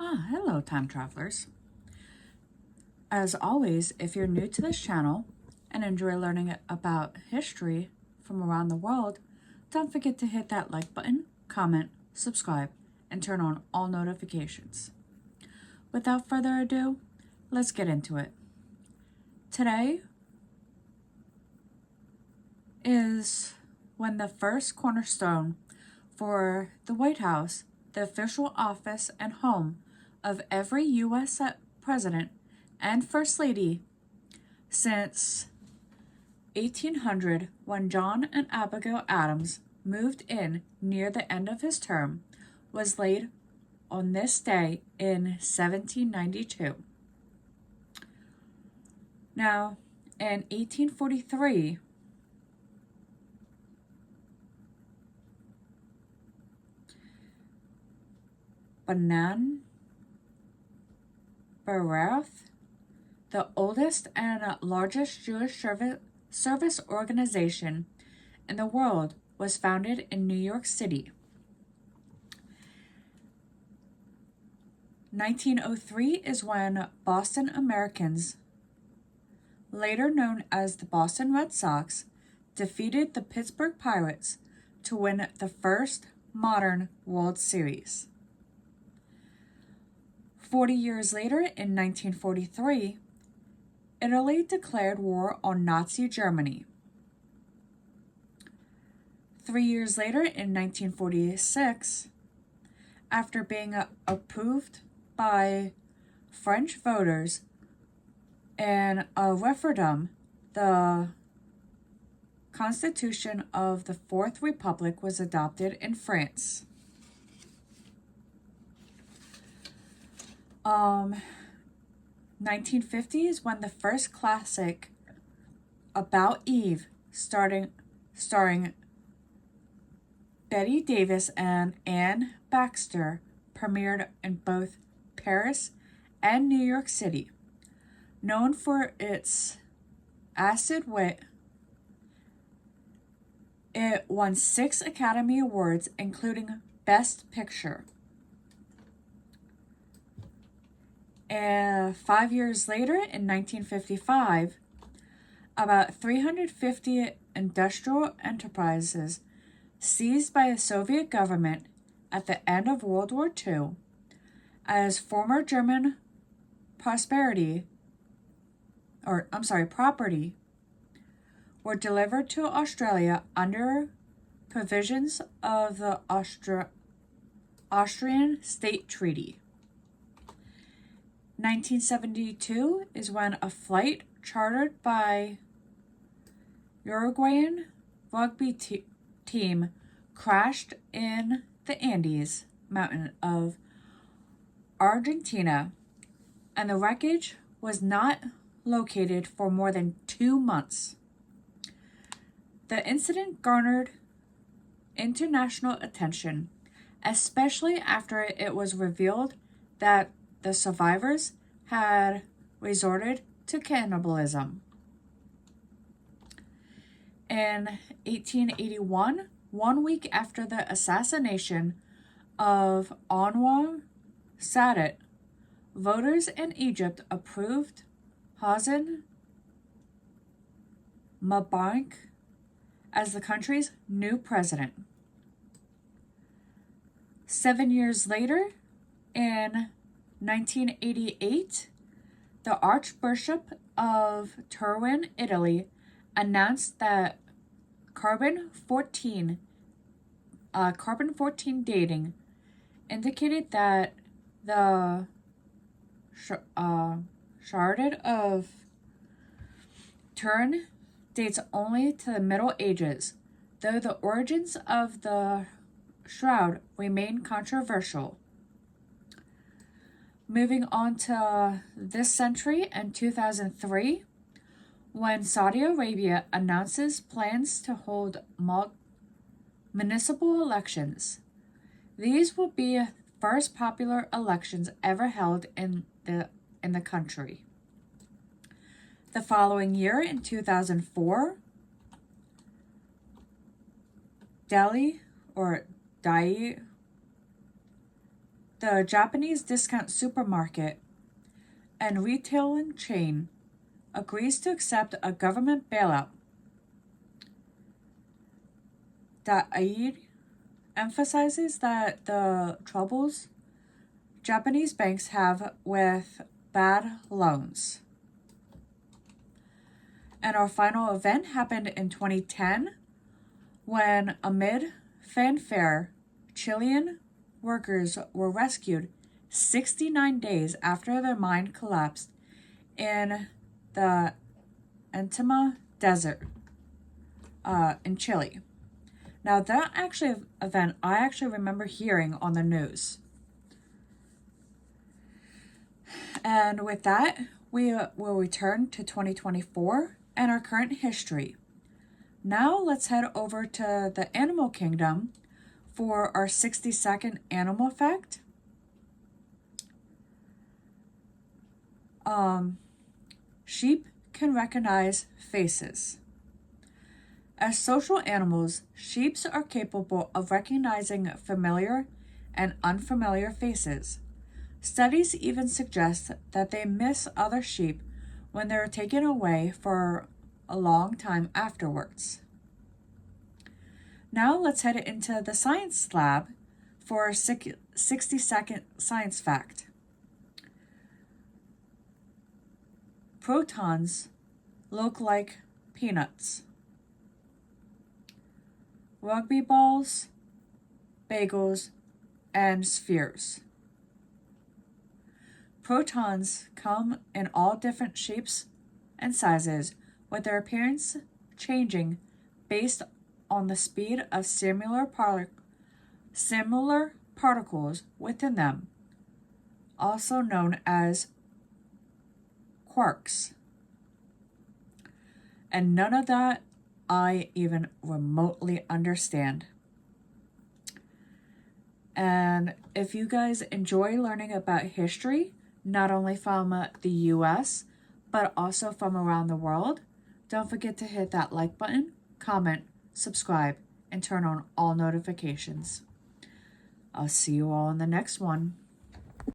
Hello, time travelers. As always, if you're new to this channel and enjoy learning about history from around the world, don't forget to hit that like button, comment, subscribe, and turn on all notifications. Without further ado, let's get into it. Today is when the first cornerstone for the White House, the official office and home of every U.S. president and First Lady since 1800, when John and Abigail Adams moved in near the end of his term, was laid on this day in 1792. Now, in 1843, Benan Barath, the oldest and largest Jewish service organization in the world, was founded in New York City. 1903 is when Boston Americans, later known as the Boston Red Sox, defeated the Pittsburgh Pirates to win the first modern World Series. 40 years later, in 1943, Italy declared war on Nazi Germany. 3 years later, in 1946, after being approved by French voters in a referendum, the Constitution of the Fourth Republic was adopted in France. 1950 is when the first classic About Eve, starring Betty Davis and Anne Baxter, premiered in both Paris and New York City. Known for its acid wit, it won 6 Academy Awards, including Best Picture. 5 years later, in 1955, about 350 industrial enterprises seized by the Soviet government at the end of World War II as former German property were delivered to Australia under provisions of the Austrian State Treaty. 1972 is when a flight chartered by Uruguayan rugby team crashed in the Andes mountain of Argentina, and the wreckage was not located for more than 2 months. The incident garnered international attention, especially after it was revealed that the survivors had resorted to cannibalism. In 1881, 1 week after the assassination of Anwar Sadat, voters in Egypt approved Hosni Mubarak as the country's new president. 7 years later, in 1988, the Archbishop of Turin, Italy, announced that carbon-14 dating indicated that the Shroud of Turin dates only to the Middle Ages, though the origins of the shroud remain controversial. Moving on to this century, in 2003, when Saudi Arabia announces plans to hold municipal elections. These will be the first popular elections ever held in the country. The following year, in 2004, Dai the Japanese discount supermarket and retailing chain agrees to accept a government bailout. That aid emphasizes that the troubles Japanese banks have with bad loans. And our final event happened in 2010 when, amid fanfare, Chilean workers were rescued 69 days after their mine collapsed in the Atacama Desert in Chile. Now, that event I actually remember hearing on the news. And with that, we will return to 2024 and our current history. Now let's head over to the animal kingdom for our 60-second animal fact. Sheep can recognize faces. As social animals, sheep are capable of recognizing familiar and unfamiliar faces. Studies even suggest that they miss other sheep when they are taken away for a long time afterwards. Now let's head into the science lab for a 60-second science fact. Protons look like peanuts. Rugby balls, bagels, and spheres. Protons come in all different shapes and sizes, with their appearance changing based on the speed of similar particles within them, also known as quarks. And none of that I even remotely understand. And if you guys enjoy learning about history, not only from the US, but also from around the world, don't forget to hit that like button, comment, subscribe, and turn on all notifications. I'll see you all in the next one.